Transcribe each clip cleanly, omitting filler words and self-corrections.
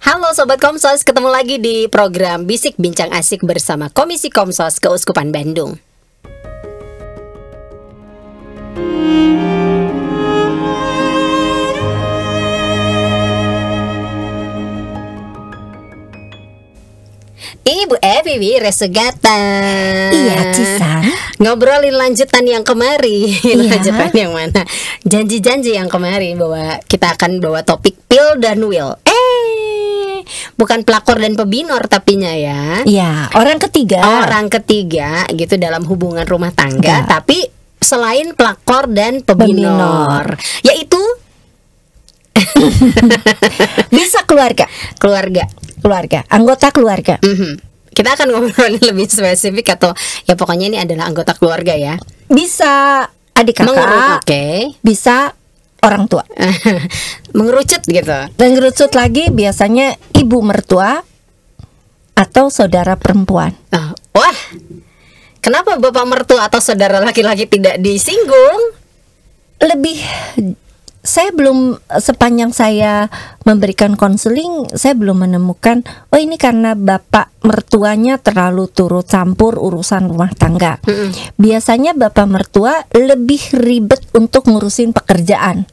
Halo Sobat Komsos, ketemu lagi di program Bisik Bincang Asik bersama Komisi Komsos Keuskupan Bandung. Ibu Evi Resegata. Iya, Cisan. Ngobrolin lanjutan yang kemarin. Iya. Lanjutan yang mana? Janji-janji yang kemarin bahwa kita akan bawa topik Pil dan Will. Bukan pelakor dan pebinor tapinya ya. Iya, orang ketiga. Orang ketiga gitu dalam hubungan rumah tangga. Ya. Tapi selain pelakor dan pebinor, yaitu Bisa keluarga, anggota keluarga. Kita akan ngobrolin lebih spesifik atau ya pokoknya ini adalah anggota keluarga ya. Bisa adik kakak, Oke. bisa orang tua. Mengerucut gitu. Dan ngerucut lagi biasanya ibu mertua atau saudara perempuan. Wah, kenapa bapak mertua atau saudara laki-laki tidak disinggung? Lebih, saya belum, sepanjang saya memberikan konseling, saya belum menemukan oh ini karena bapak mertuanya terlalu turut campur urusan rumah tangga. Biasanya bapak mertua lebih ribet untuk ngurusin pekerjaan.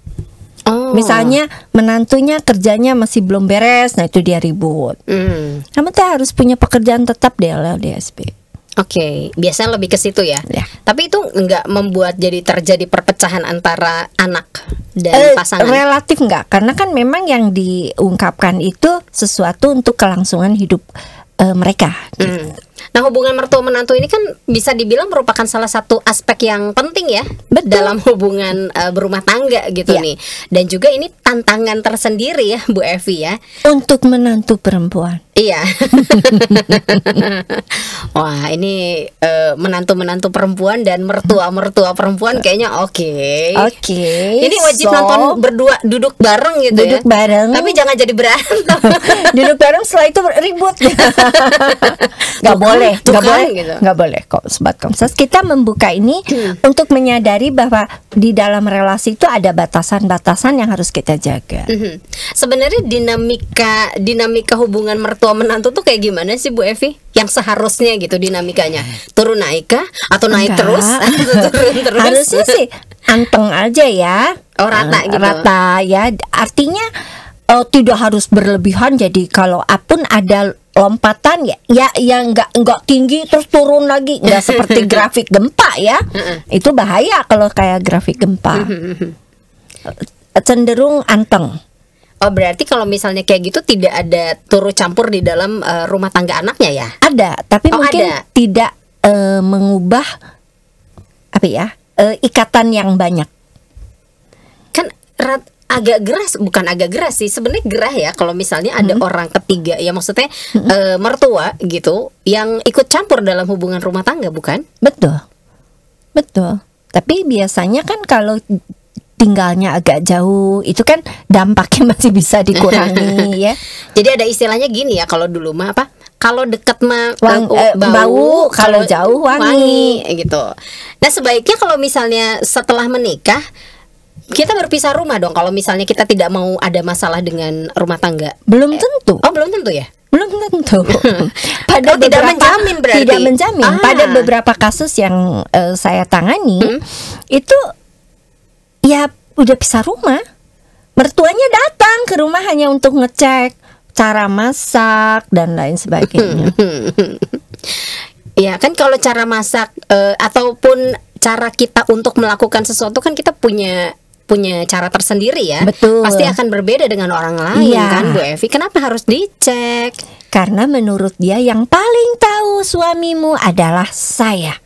Misalnya menantunya kerjanya masih belum beres, nah itu dia ribut. Kamu tuh harus punya pekerjaan tetap deh LDSP. Oke, biasanya lebih ke situ ya. Ya. Tapi itu enggak membuat jadi terjadi perpecahan antara anak dan pasangan. Relatif enggak, karena kan memang yang diungkapkan itu sesuatu untuk kelangsungan hidup mereka. Nah, hubungan mertua menantu ini kan bisa dibilang merupakan salah satu aspek yang penting ya. Betul. Dalam hubungan berumah tangga gitu Ya. nih. Dan juga ini tantangan tersendiri ya Bu Evi ya. Untuk menantu perempuan. Iya. Wah, ini menantu-menantu perempuan dan mertua-mertua perempuan kayaknya oke. Ini wajib nonton berdua, duduk bareng gitu Duduk ya. bareng. Tapi jangan jadi berantem. Duduk bareng setelah itu ribut. Nggak boleh, tuh nggak kan, boleh, gitu. nggak boleh kok Sobat Komsos. Kita membuka ini untuk menyadari bahwa di dalam relasi itu ada batasan-batasan yang harus kita jaga. Sebenarnya dinamika hubungan mertua menantu tuh kayak gimana sih Bu Evi? Yang seharusnya gitu dinamikanya. Turun naik kah? Atau naik Enggak. terus? Atau turun terus? Harusnya sih anteng aja ya. Oh, rata gitu. Rata ya. Artinya tidak harus berlebihan. Jadi kalau pun ada lompatan ya nggak tinggi terus turun lagi, nggak seperti grafik gempa ya. Itu bahaya kalau kayak grafik gempa. Cenderung anteng. Oh, berarti kalau misalnya kayak gitu tidak ada turut campur di dalam rumah tangga anaknya ya? Ada, tapi mungkin ada. tidak mengubah apa ya ikatan yang banyak. Kan agak geras, bukan agak geras sih, sebenarnya gerah ya kalau misalnya ada orang ketiga ya, maksudnya mertua gitu yang ikut campur dalam hubungan rumah tangga, bukan? Betul. Tapi biasanya kan kalau tinggalnya agak jauh, itu kan dampaknya masih bisa dikurangi ya. Jadi ada istilahnya gini ya, kalau dulu mah apa? Kalau deket mah bau, kalau jauh wangi gitu. Nah, sebaiknya kalau misalnya setelah menikah kita berpisah rumah dong kalau misalnya kita tidak mau ada masalah dengan rumah tangga. Belum tentu. Oh, belum tentu ya? Belum tentu. Tidak menjamin berarti. Tidak menjamin. Pada beberapa kasus yang saya tangani itu ya udah pisah rumah. Mertuanya datang ke rumah hanya untuk ngecek cara masak dan lain sebagainya. Ya kan, kalau cara masak ataupun cara kita untuk melakukan sesuatu kan kita punya cara tersendiri ya. Betul. Pasti akan berbeda dengan orang lain Iya. kan Bu Evi. Kenapa harus dicek? Karena menurut dia yang paling tahu suamimu adalah saya.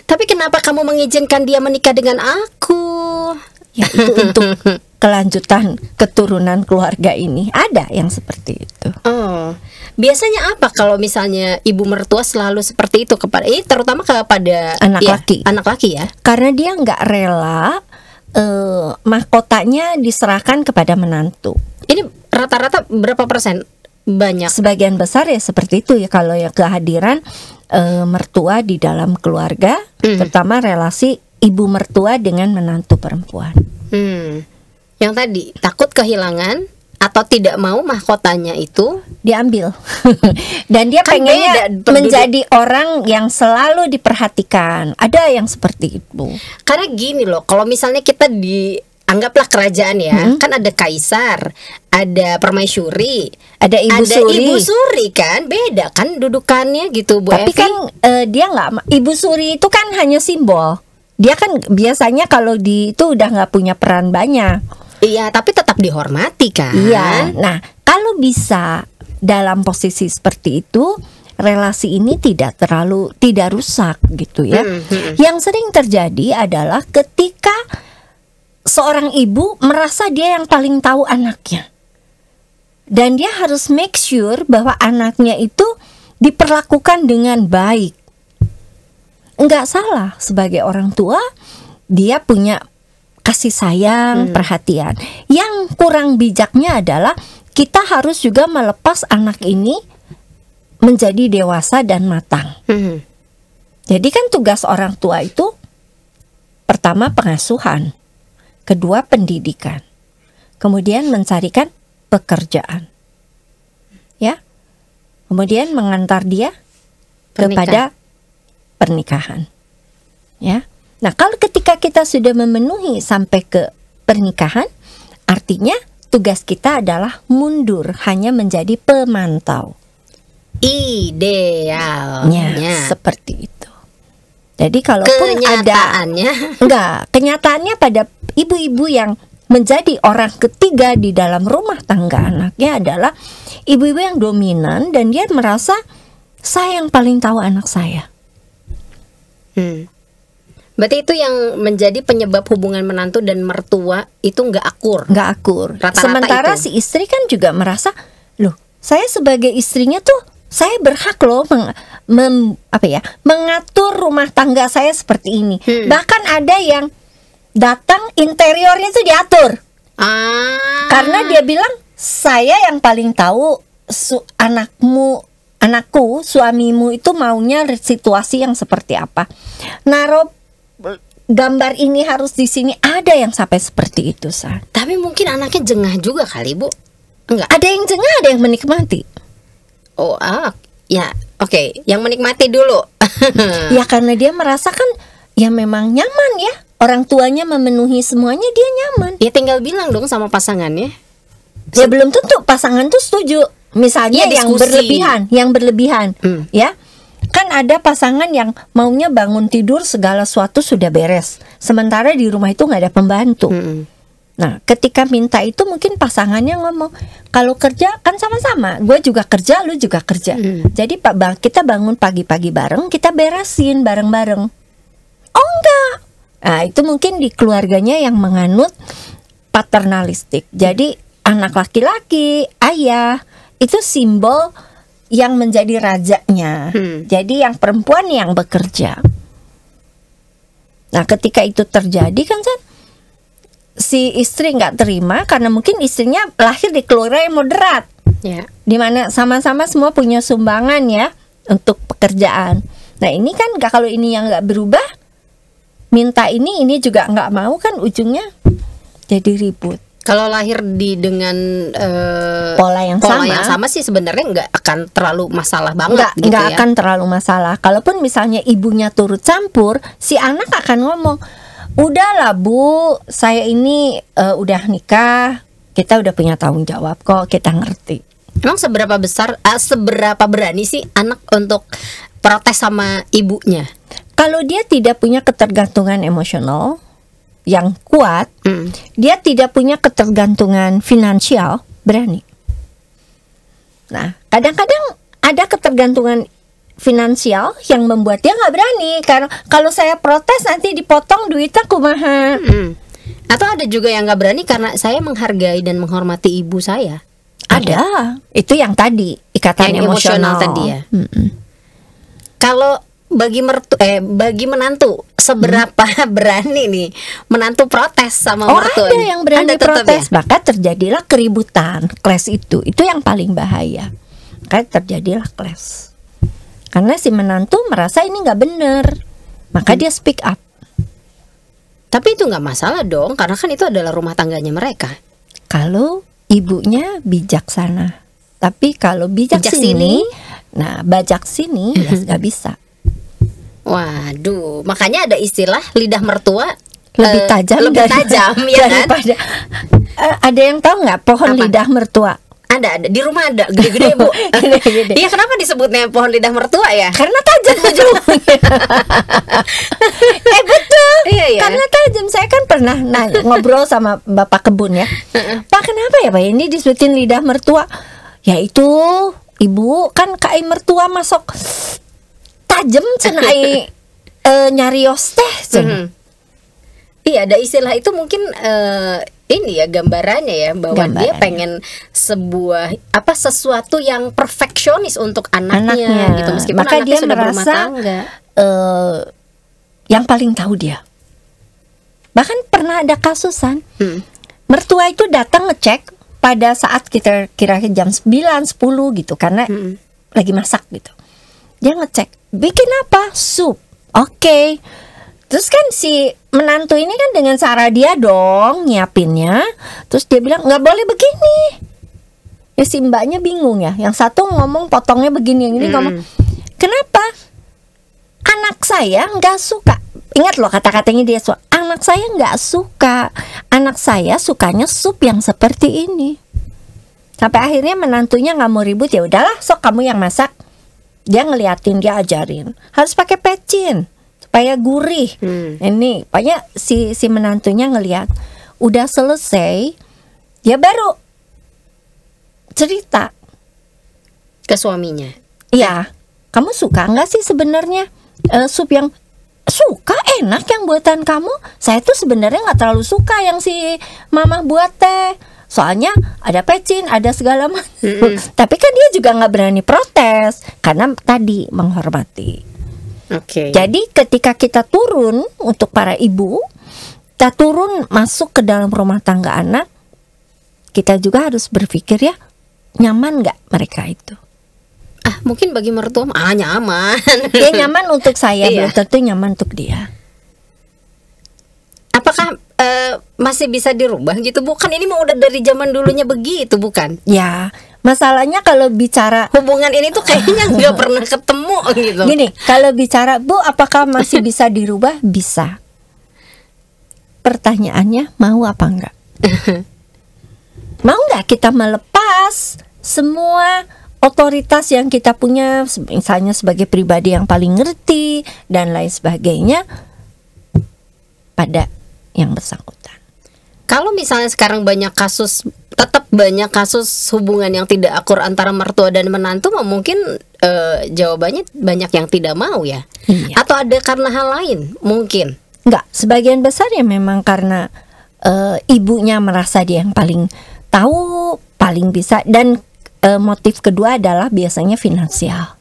Tapi kenapa kamu mengizinkan dia menikah dengan aku? Ya itu untuk kelanjutan keturunan keluarga ini. Ada yang seperti itu. Oh, biasanya apa kalau misalnya ibu mertua selalu seperti itu kepada terutama kepada Anak ya, laki. anak laki ya? Karena dia nggak rela mahkotanya diserahkan kepada menantu. Ini rata-rata berapa persen? Banyak. Sebagian besar ya seperti itu ya, kalau ya kehadiran mertua di dalam keluarga, terutama relasi ibu mertua dengan menantu perempuan. Yang tadi takut kehilangan atau tidak mau mahkotanya itu diambil. Dan dia Kan pengennya beda, menjadi orang yang selalu diperhatikan. Ada yang seperti itu. karena gini loh, kalau misalnya kita anggaplah kerajaan ya, kan ada kaisar, ada permaisuri, Ada ibu suri. ibu suri, kan beda kan dudukannya gitu Bu Tapi Evi. kan dia nggak, ibu suri itu kan hanya simbol. Dia kan biasanya kalau di itu udah nggak punya peran banyak. Iya, tapi tetap dihormati kan. Iya. Nah, kalau bisa dalam posisi seperti itu, relasi ini tidak rusak gitu ya. Yang sering terjadi adalah ketika seorang ibu merasa dia yang paling tahu anaknya. Dan dia harus make sure bahwa anaknya itu diperlakukan dengan baik. Enggak salah sebagai orang tua, dia punya kasih sayang, perhatian. Yang kurang bijaknya adalah kita harus juga melepas anak ini menjadi dewasa dan matang. Jadi kan tugas orang tua itu pertama pengasuhan, kedua pendidikan, kemudian mencarikan pekerjaan, ya, kemudian mengantar dia kepada pernikahan, ya. Nah, kalau ketika kita sudah memenuhi sampai ke pernikahan, artinya tugas kita adalah mundur, hanya menjadi pemantau. Idealnya Seperti itu. Jadi kalaupun kenyataannya kenyataannya pada ibu-ibu yang menjadi orang ketiga di dalam rumah tangga anaknya adalah ibu-ibu yang dominan dan dia merasa saya yang paling tahu anak saya. Berarti itu yang menjadi penyebab hubungan menantu dan mertua itu nggak akur. Nggak akur. Rata-rata Sementara itu. si istri kan juga merasa, loh, saya sebagai istrinya tuh saya berhak loh mengatur rumah tangga saya seperti ini. Bahkan ada yang datang interiornya itu diatur. Karena dia bilang saya yang paling tahu anakku, suamimu itu maunya situasi yang seperti apa. Naruh gambar ini harus di sini, ada yang sampai seperti itu, San. Tapi mungkin anaknya jengah juga kali, Bu. Enggak. Ada yang jengah, ada yang menikmati. Oh, ya, oke. Yang menikmati dulu. Ya karena dia merasakan ya memang nyaman ya. Orang tuanya memenuhi semuanya, dia nyaman. Ya tinggal bilang dong sama pasangannya. Ya belum tentu pasangan tuh setuju. Misalnya Ya, yang diskusi. berlebihan, ya. Kan ada pasangan yang maunya bangun tidur segala sesuatu sudah beres. Sementara di rumah itu nggak ada pembantu. Nah, ketika minta itu mungkin pasangannya ngomong, kalau kerja kan sama-sama, gue juga kerja, lu juga kerja. Jadi kita bangun pagi-pagi bareng, kita beresin bareng-bareng. Oh enggak. Nah, itu mungkin di keluarganya yang menganut paternalistik. Jadi anak laki-laki, ayah, itu simbol yang menjadi rajanya. Jadi yang perempuan yang bekerja. Nah, ketika itu terjadi kan si istri nggak terima karena mungkin istrinya lahir di keluarga yang moderat, Ya. dimana sama-sama semua punya sumbangan ya untuk pekerjaan. Nah ini kan kalau ini yang nggak berubah, minta ini juga nggak mau, kan ujungnya jadi ribut. Kalau lahir dengan Pola yang sama sih sebenarnya nggak akan terlalu masalah banget gitu nggak ya. akan terlalu masalah. Kalaupun misalnya ibunya turut campur, si anak akan ngomong, udahlah Bu, saya ini udah nikah, kita udah punya tanggung jawab kok, kita ngerti. Emang seberapa berani sih anak untuk protes sama ibunya? Kalau dia tidak punya ketergantungan emosional yang kuat, dia tidak punya ketergantungan finansial, berani. Nah, kadang-kadang ada ketergantungan finansial yang membuat dia nggak berani, karena kalau saya protes nanti dipotong duitnya kumaha. Atau ada juga yang nggak berani karena saya menghargai dan menghormati ibu saya. Ada, itu yang tadi ikatan Yang emosional tadi ya. Kalau bagi menantu seberapa berani nih menantu protes sama mertua? Ada yang berani Ada tetap protes, ya? maka terjadilah keributan, clash itu yang paling bahaya. Maka terjadilah clash. Karena si menantu merasa ini nggak benar, maka dia speak up. Tapi itu nggak masalah dong, karena kan itu adalah rumah tangganya mereka. Kalau ibunya bijaksana. Tapi kalau bijak Bijak sini, sini? nah bajak sini ya nggak bisa. Waduh, makanya ada istilah lidah mertua Lebih tajam lebih tajam ya kan? daripada ada yang tahu nggak pohon Apa? lidah mertua? Ada di rumah ada gede-gede Bu. Gede-gede. Iya, kenapa disebutnya pohon lidah mertua ya? Karena tajam ujungnya. Betul. Iya, iya. Karena tajam. Saya kan pernah ngobrol sama bapak kebun ya. Pak, kenapa ya Pak ini disebutin lidah mertua? Ya itu ibu kan kai mertua masuk tajam cenai nyarios teh cenah. Iya, ada istilah itu mungkin ini ya gambarannya ya bahwa dia Gambarannya. pengen sebuah sesuatu yang perfeksionis untuk anaknya, gitu meskipun Maka anaknya dia sudah berumah merasa tangga. Yang paling tahu dia. Bahkan pernah ada kasusan mertua itu datang ngecek pada saat kita kira-kira jam 9, 10 gitu karena lagi masak gitu. Dia ngecek, bikin apa? Sup. Oke. Terus kan si menantu ini kan dengan cara dia dong nyiapinnya. Terus dia bilang nggak boleh begini. Ya si mbaknya bingung ya. Yang satu ngomong potongnya begini, yang ini ngomong kenapa? Anak saya nggak suka. Ingat loh kata-katanya dia, anak saya nggak suka. Anak saya sukanya sup yang seperti ini. Sampai akhirnya menantunya nggak mau ribut, ya udahlah sok kamu yang masak. Dia ngeliatin, dia ajarin harus pakai pecin supaya gurih. Ini pokoknya si menantunya ngeliat udah selesai, dia baru cerita Ke suaminya. ya, kamu suka nggak sih sebenarnya sup yang suka enak yang buatan kamu? Saya tuh sebenarnya nggak terlalu suka yang si mama buat teh. Soalnya ada pecin, ada segala macam. Tapi kan dia juga nggak berani protes karena tadi menghormati. Oke. Jadi ketika kita turun untuk para ibu, kita turun masuk ke dalam rumah tangga anak, kita juga harus berpikir ya, nyaman nggak mereka itu? Mungkin bagi mertua nyaman. Ya nyaman untuk saya, Iya. belum tentu nyaman untuk dia. Apakah masih bisa dirubah gitu, bukan ini mah udah dari zaman dulunya begitu, bukan? Ya, masalahnya kalau bicara Hubungan ini tuh kayaknya nggak pernah ketemu gitu. gini, kalau bicara Bu, apakah masih bisa dirubah? Bisa. Pertanyaannya mau apa enggak? Mau nggak kita melepas semua otoritas yang kita punya, misalnya sebagai pribadi yang paling ngerti dan lain sebagainya, pada yang bersangkutan. Kalau misalnya sekarang tetap banyak kasus hubungan yang tidak akur antara mertua dan menantu, mungkin jawabannya banyak yang tidak mau ya. Iya. Atau ada karena hal lain mungkin. Enggak, sebagian besar ya memang karena ibunya merasa dia yang paling tahu, paling bisa, dan motif kedua adalah biasanya finansial.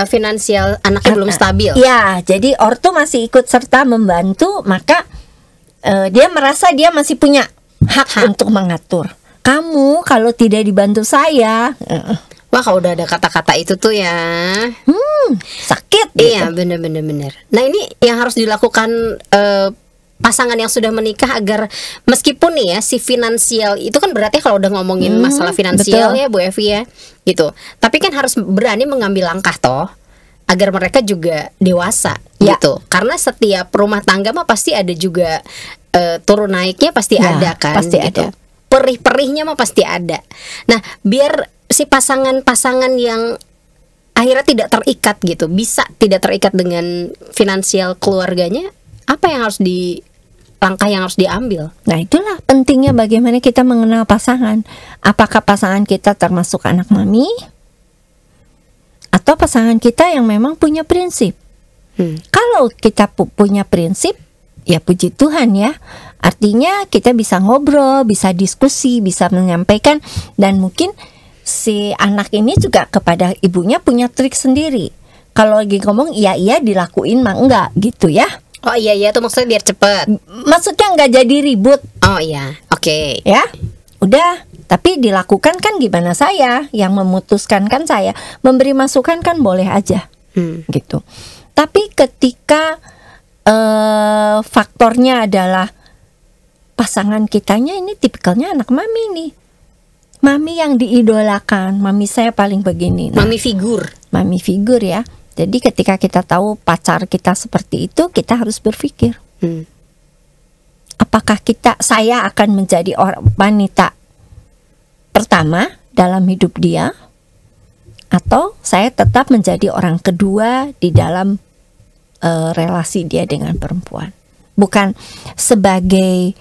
Finansial anaknya belum stabil. Ya, jadi ortu masih ikut serta membantu, maka dia merasa dia masih punya hak untuk mengatur. Kamu kalau tidak dibantu saya, Wah, kalau udah ada kata-kata itu tuh ya. sakit. Gitu. Iya, bener. Nah, ini yang harus dilakukan pasangan yang sudah menikah agar meskipun nih ya si finansial itu kan berarti kalau udah ngomongin masalah finansial betul. ya Bu Evi ya gitu. Tapi kan harus berani mengambil langkah toh agar mereka juga dewasa Ya. gitu. Karena setiap rumah tangga mah pasti ada juga turun naiknya pasti Ya, ada kan pasti gitu. ada. Perih-perihnya mah pasti ada. Nah, biar si pasangan-pasangan yang akhirnya tidak terikat gitu, bisa tidak terikat dengan finansial keluarganya, apa yang harus langkah yang harus diambil? Nah, itulah pentingnya bagaimana kita mengenal pasangan. Apakah pasangan kita termasuk anak mami? Atau pasangan kita yang memang punya prinsip? Kalau kita punya prinsip, ya puji Tuhan ya. Artinya kita bisa ngobrol, bisa diskusi, bisa menyampaikan. Dan mungkin si anak ini juga kepada ibunya punya trik sendiri. Kalau lagi ngomong iya dilakuin mah enggak gitu ya. Oh iya itu maksudnya biar cepet. Maksudnya nggak jadi ribut. Oh iya, oke. Ya, udah. Tapi dilakukan kan gimana saya? Yang memutuskan kan saya. Memberi masukan kan boleh aja, gitu. Tapi ketika faktornya adalah pasangan kitanya ini tipikalnya anak mami nih. Mami yang diidolakan, mami saya paling begini. Nah, Mami figur. mami figur ya. Jadi ketika kita tahu pacar kita seperti itu, kita harus berpikir, apakah saya akan menjadi wanita pertama dalam hidup dia, atau saya tetap menjadi orang kedua di dalam relasi dia dengan perempuan. Bukan sebagai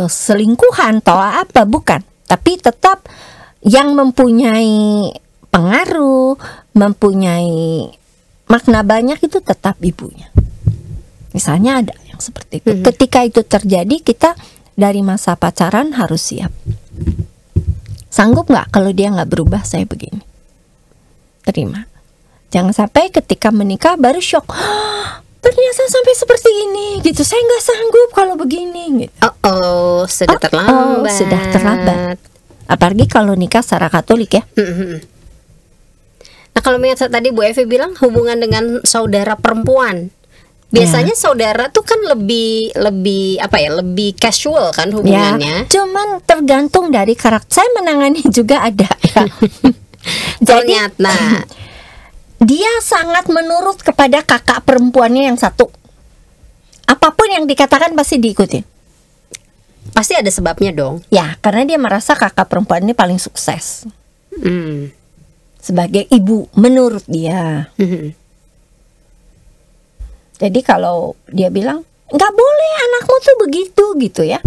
selingkuhan atau apa, bukan. Tapi tetap yang mempunyai pengaruh, mempunyai makna banyak itu tetap ibunya. Misalnya ada yang seperti itu. Ketika itu terjadi, kita dari masa pacaran harus siap. Sanggup nggak kalau dia nggak berubah, saya begini. Terima. Jangan sampai ketika menikah baru shock. Ternyata sampai seperti ini gitu. Saya nggak sanggup kalau begini gitu. Sudah terlambat. Sudah terlambat. Apalagi kalau nikah secara Katolik ya. Nah, kalau misalnya tadi Bu Evi bilang hubungan dengan saudara perempuan, biasanya saudara tuh kan lebih lebih casual kan hubungannya. Ya, cuman tergantung dari karakter. Saya menangani juga ada ya. Jadi dia sangat menurut kepada kakak perempuannya yang satu. Apapun yang dikatakan pasti diikutin. Pasti ada sebabnya dong. Ya, karena dia merasa kakak perempuan ini paling sukses sebagai ibu menurut dia. Jadi kalau dia bilang nggak boleh anakmu tuh begitu gitu ya.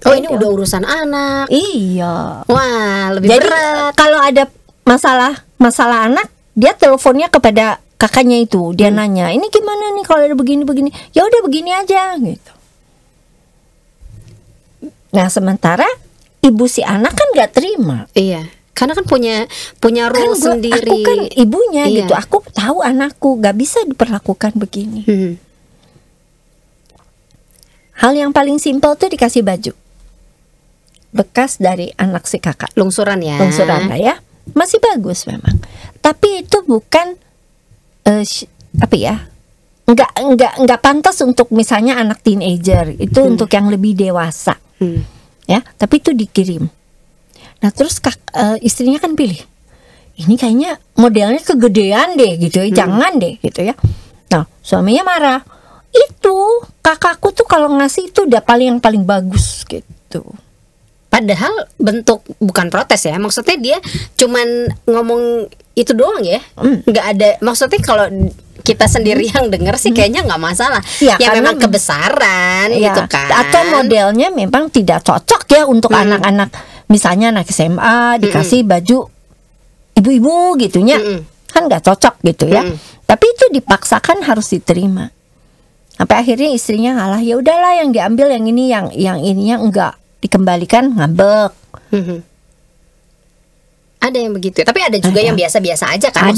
Ini udah urusan anak. Iya. Wah, lebih Jadi berat. kalau ada masalah anak, dia teleponnya kepada kakaknya itu. Dia nanya, ini gimana nih kalau ada begini-begini? Ya udah begini aja gitu. Nah, sementara ibu si anak kan nggak terima. Iya. Karena kan punya role sendiri. Aku kan ibunya gitu. Aku tahu anakku nggak bisa diperlakukan begini. Hal yang paling simpel tuh dikasih baju bekas dari anak si kakak. Lungsuran ya. Lungsuran lah ya. Masih bagus memang. Tapi itu bukan nggak pantas untuk misalnya anak teenager. Itu untuk yang lebih dewasa. Ya, tapi itu dikirim. Nah, terus istrinya kan pilih. Ini kayaknya modelnya kegedean deh gitu ya. Jangan deh gitu ya. Nah, suaminya marah. Itu kakakku tuh kalau ngasih itu udah yang paling bagus gitu. Padahal bentuk bukan protes ya. Maksudnya dia cuman ngomong itu doang ya. Nggak ada, maksudnya kalau kita sendiri yang denger sih kayaknya nggak masalah. Ya memang kebesaran gitu kan. Atau modelnya memang tidak cocok ya untuk anak-anak. Misalnya anak SMA dikasih baju ibu-ibu gitunya. Kan nggak cocok gitu ya. Tapi itu dipaksakan harus diterima. Sampai akhirnya istrinya ngalah. Ya udahlah yang diambil yang ini, yang ininya enggak, dikembalikan, ngambek. Ada yang begitu, tapi ada juga yang biasa-biasa aja kan.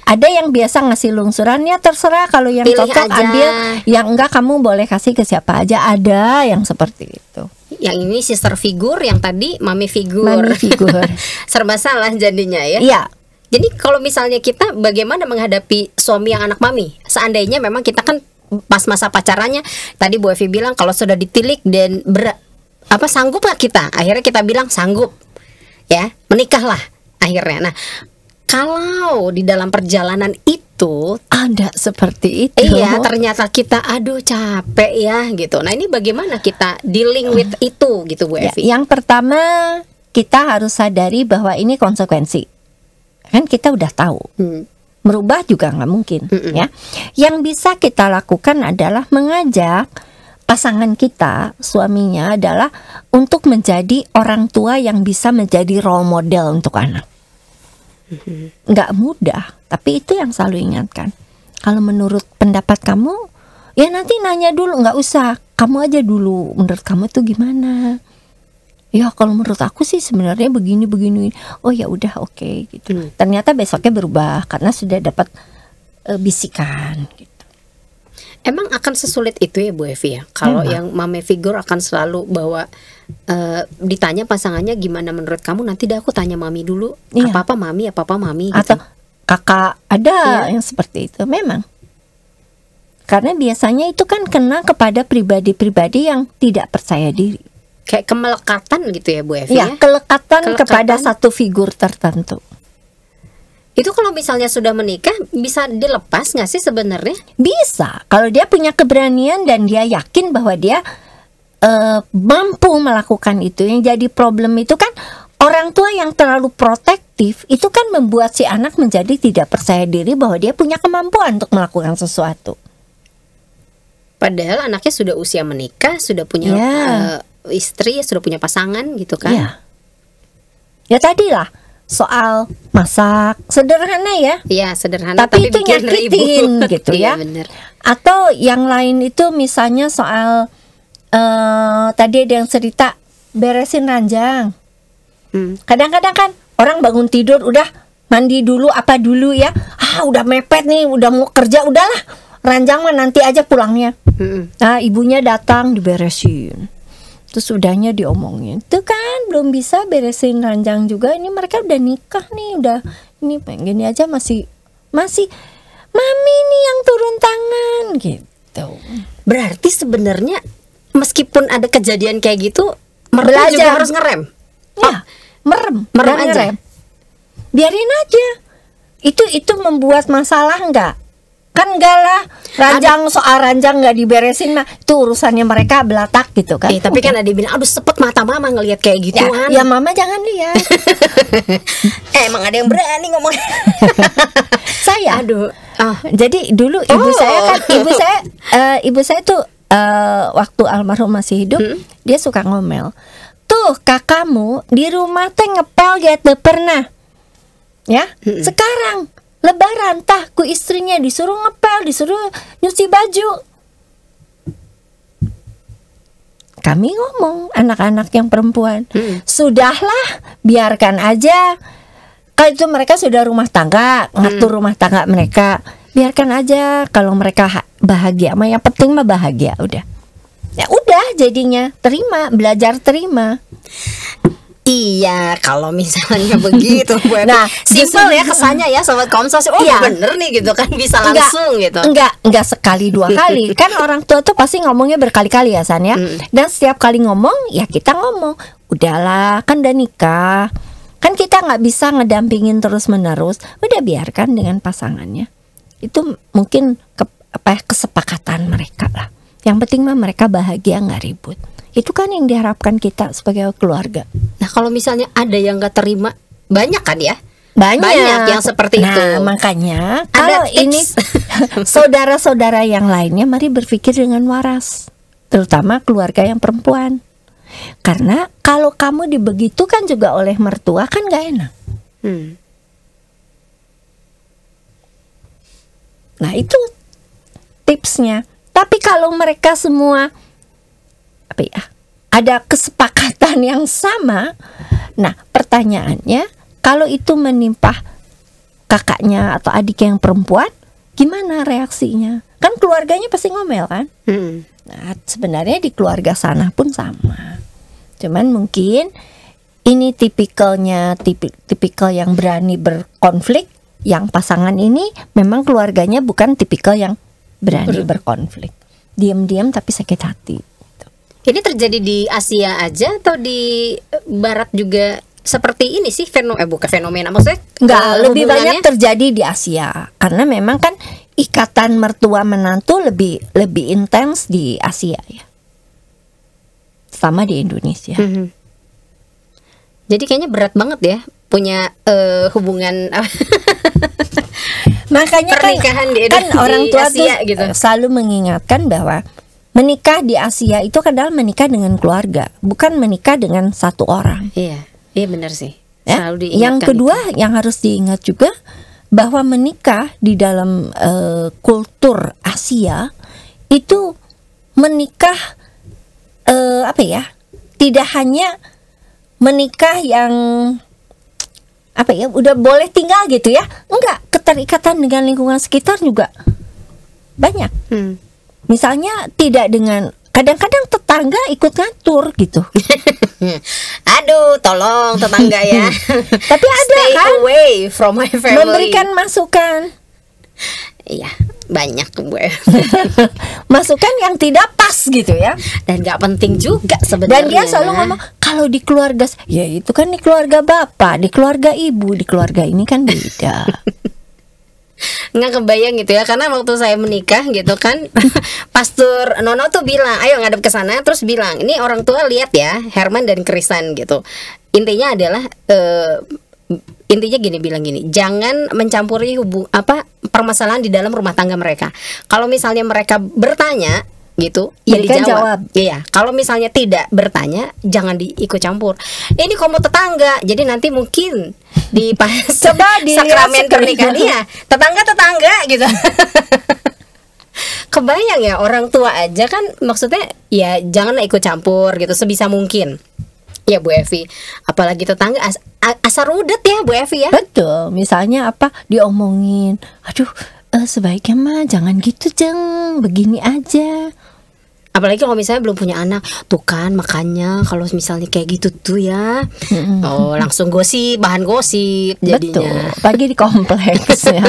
Ada yang biasa ngasih lungsurannya, terserah. Kalau yang pilih cocok aja. ambil, yang enggak kamu boleh kasih ke siapa aja. Ada yang seperti itu. Yang ini sister figur, yang tadi mami figur. Mami figur. Serba salah jadinya ya. Iya. Jadi kalau misalnya kita bagaimana menghadapi suami yang anak mami? Seandainya memang kita kan pas masa pacarannya, tadi Bu Evi bilang kalau sudah ditilik dan sanggup gak kita? Akhirnya kita bilang sanggup, ya menikahlah akhirnya. Nah, kalau di dalam perjalanan itu ada seperti itu. Iya, ternyata kita aduh capek ya gitu. Nah, ini bagaimana kita dealing with itu gitu Bu Evi? Yang pertama kita harus sadari bahwa ini konsekuensi. Kan kita udah tahu. Merubah juga nggak mungkin ya. Yang bisa kita lakukan adalah mengajak pasangan kita, suaminya adalah untuk menjadi orang tua yang bisa menjadi role model untuk anak. Nggak mudah, tapi itu yang selalu ingatkan. Kalau menurut pendapat kamu, ya nanti nanya dulu, nggak usah. Kamu aja dulu, menurut kamu tuh gimana? Ya kalau menurut aku sih sebenarnya begini. Oh ya udah oke, gitu. Ternyata besoknya berubah karena sudah dapat bisikan gitu. Emang akan sesulit itu ya Bu Evi ya? Kalau yang mame figur akan selalu bawa ditanya pasangannya gimana menurut kamu, nanti dah aku tanya mami dulu. Apa-apa mami gitu. Atau kakak ada yang seperti itu memang. Karena biasanya itu kan kena kepada pribadi-pribadi yang tidak percaya diri. Kayak kemelekatan gitu ya Bu Evi Ya, ya? kelekatan kepada satu figur tertentu. Itu kalau misalnya sudah menikah bisa dilepas nggak sih sebenarnya? Bisa, kalau dia punya keberanian dan dia yakin bahwa dia mampu melakukan itu. Yang jadi problem itu kan orang tua yang terlalu protektif itu kan membuat si anak menjadi tidak percaya diri bahwa dia punya kemampuan untuk melakukan sesuatu. Padahal anaknya sudah usia menikah, sudah punya istri, sudah punya pasangan gitu kan? Ya, ya tadilah soal masak sederhana ya. Iya sederhana tapi itu bikin nyakitin ribut. gitu Iya, ya. bener. Atau yang lain itu misalnya soal tadi ada yang cerita beresin ranjang. Kadang-kadang kan orang bangun tidur udah mandi dulu apa dulu ya. Udah mepet nih, udah mau kerja, udahlah ranjang mah nanti aja pulangnya. Nah ibunya datang diberesin. Terus udahnya diomongin, tuh kan belum bisa beresin ranjang juga. Ini mereka udah nikah nih, udah ini pengen aja masih mami nih yang turun tangan gitu. Berarti sebenarnya meskipun ada kejadian kayak gitu, mertua juga harus ngerem. Ya, merem aja. ngerem. Biarin aja. Itu membuat masalah enggak? Kan enggak lah, soal ranjang nggak diberesin mah itu urusannya mereka belatak gitu kan. Tapi kan ada yang bilang, aduh sepet mata mama ngelihat kayak gituan. Ya mama jangan lihat. Emang ada yang berani ngomong. Saya. Aduh. Jadi dulu ibu saya tuh waktu almarhum masih hidup, dia suka ngomel. Tuh kakakmu di rumah teh ngepel gitu pernah. Ya, sekarang Lebaran tah ku istrinya disuruh ngepel, disuruh nyuci baju. Kami ngomong anak-anak yang perempuan, sudahlah biarkan aja. Kalau itu mereka sudah rumah tangga, ngatur rumah tangga mereka, biarkan aja. Kalau mereka bahagia, mah yang penting mah bahagia udah. Ya udah jadinya terima, belajar terima. Iya, kalau misalnya begitu, Bu. Nah, simpel ya kesannya ya sobat Komsos. Iya. Bener nih gitu kan, bisa langsung gitu. Enggak sekali dua kali. Kan orang tua tuh pasti ngomongnya berkali-kali ya San ya. Dan setiap kali ngomong ya kita ngomong, udahlah kan udah nikah. Kan kita nggak bisa ngedampingin terus-menerus. Udah biarkan dengan pasangannya. Itu mungkin kesepakatan mereka lah. Yang penting mah mereka bahagia, nggak ribut. Itu kan yang diharapkan kita sebagai keluarga. Nah kalau misalnya ada yang gak terima, banyak kan ya? Banyak yang seperti itu. Makanya kalau ini saudara-saudara yang lainnya, mari berpikir dengan waras. Terutama keluarga yang perempuan. Karena kalau kamu dibegitukan juga oleh mertua kan gak enak. Nah itu tipsnya. Tapi kalau mereka semua ada kesepakatan yang sama. Nah pertanyaannya, kalau itu menimpa kakaknya atau adiknya yang perempuan, gimana reaksinya? Kan keluarganya pasti ngomel kan? Nah sebenarnya di keluarga sana pun sama. Cuman mungkin ini tipikal yang berani berkonflik. Yang pasangan ini memang keluarganya bukan tipikal yang berani berkonflik. Diam-diam tapi sakit hati. Ini terjadi di Asia aja atau di Barat juga seperti ini sih? Bukan fenomena, maksudnya enggak, lebih banyak terjadi di Asia. Karena memang kan ikatan mertua menantu lebih intens di Asia ya. Sama di Indonesia. Jadi kayaknya berat banget ya punya hubungan makanya pernikahan kan orang tua Asia, tuh gitu. Selalu mengingatkan bahwa menikah di Asia itu adalah menikah dengan keluarga, bukan menikah dengan satu orang. Iya benar sih. Ya? Yang kedua yang harus diingat juga bahwa menikah di dalam kultur Asia itu menikah tidak hanya menikah yang udah boleh tinggal gitu ya, enggak, keterikatan dengan lingkungan sekitar juga banyak. Misalnya tidak dengan, kadang-kadang tetangga ikut ngatur gitu. Aduh, tolong tetangga ya. Tapi ada Stay kan away from my family. memberikan masukan. Iya. banyak Bu Evi. Masukan yang tidak pas gitu ya. Dan nggak penting juga sebenarnya. Dan dia selalu ngomong kalau di keluarga, ya itu kan di keluarga bapak, di keluarga ibu, di keluarga ini kan beda. Nggak kebayang gitu ya, karena waktu saya menikah gitu kan, Pastor Nono tuh bilang, ayo ngadep ke sana, terus bilang, ini orang tua lihat ya, Herman dan Krisan gitu. Intinya adalah intinya gini, bilang gini, jangan mencampuri permasalahan di dalam rumah tangga mereka. Kalau misalnya mereka bertanya gitu, ya Berikan dijawab. jawab. Iya, kalau misalnya tidak bertanya, jangan diikut campur. Ini kamu tetangga, jadi nanti mungkin di pas Coba dilihat sakramen pernikahan, iya, tetangga gitu. Kebayang ya, orang tua aja kan, maksudnya ya jangan ikut campur gitu sebisa mungkin. Ya Bu Evi, apalagi tetangga asal rudet ya Bu Evi ya. Betul, misalnya apa diomongin, aduh sebaiknya mah jangan gitu Jeng, begini aja. Apalagi kalau misalnya belum punya anak, tuh kan makanya kalau misalnya kayak gitu tuh ya, oh langsung gosip, bahan gosip jadinya. Betul, pagi di kompleks ya.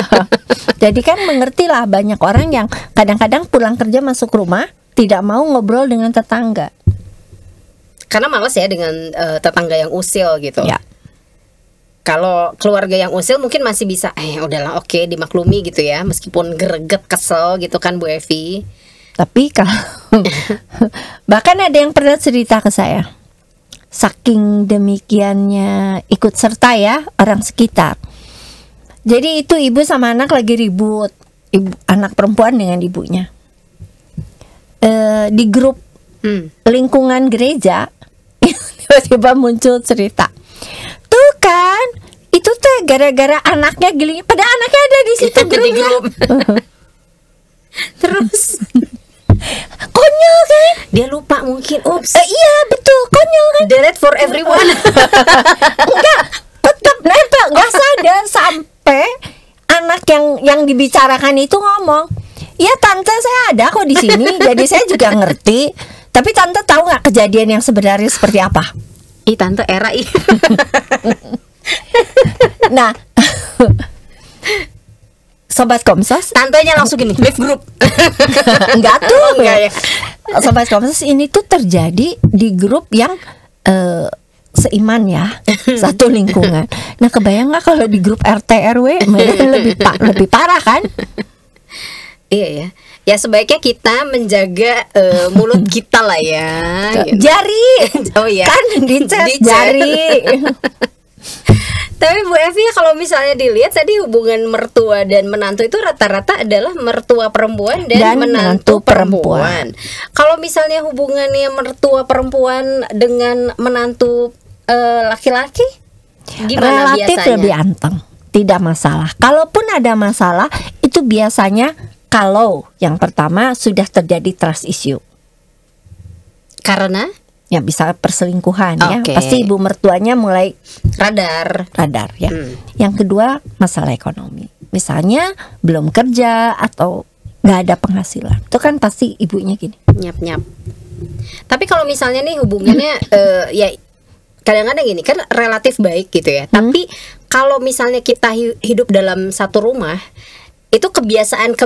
Jadi kan mengertilah banyak orang yang kadang-kadang pulang kerja masuk rumah tidak mau ngobrol dengan tetangga. Karena malas ya dengan tetangga yang usil gitu. Ya. Kalau keluarga yang usil mungkin masih bisa, udahlah oke, dimaklumi gitu ya, meskipun greget, kesel gitu kan Bu Evi. Tapi kalau bahkan ada yang pernah cerita ke saya, saking demikiannya ikut serta ya orang sekitar. Jadi itu ibu sama anak lagi ribut, anak perempuan dengan ibunya. Di grup lingkungan gereja tiba-tiba muncul cerita, tuh kan itu tuh gara-gara anaknya giling, pada anaknya ada di situ di grup. Terus konyol kan, dia lupa mungkin, ups. Iya betul, konyol kan, Delete for everyone. enggak, tetap nempel, nggak sadar sampai anak yang dibicarakan itu ngomong, iya tante saya ada kok di sini, jadi saya juga ngerti. Tapi tante tahu nggak kejadian yang sebenarnya seperti apa? Ih tante era ih. Nah, Sobat Komsos, tantenya langsung gini, leave group. enggak tuh. Enggak ya. Sobat Komsos, ini tuh terjadi di grup yang seiman ya, satu lingkungan. Nah, kebayang nggak kalau di grup RT RW lebih parah kan? Iya ya. Ya sebaiknya kita menjaga mulut kita lah ya. Gitu. Jari. Oh iya. Kan dicet jari. Tapi Bu Evi, kalau misalnya dilihat tadi hubungan mertua dan menantu itu rata-rata adalah mertua perempuan dan menantu perempuan. Kalau misalnya hubungannya mertua perempuan dengan menantu laki-laki, gimana relatif biasanya? lebih anteng, tidak masalah. Kalaupun ada masalah, itu biasanya kalau yang pertama sudah terjadi trust issue. Karena ya bisa perselingkuhan ya, Oke. pasti ibu mertuanya mulai radar ya. Yang kedua masalah ekonomi, misalnya belum kerja atau nggak ada penghasilan, itu kan pasti ibunya gini, nyap-nyap. Tapi kalau misalnya nih hubungannya ya kadang-kadang gini kan relatif baik gitu ya. Tapi kalau misalnya kita hidup dalam satu rumah, itu kebiasaan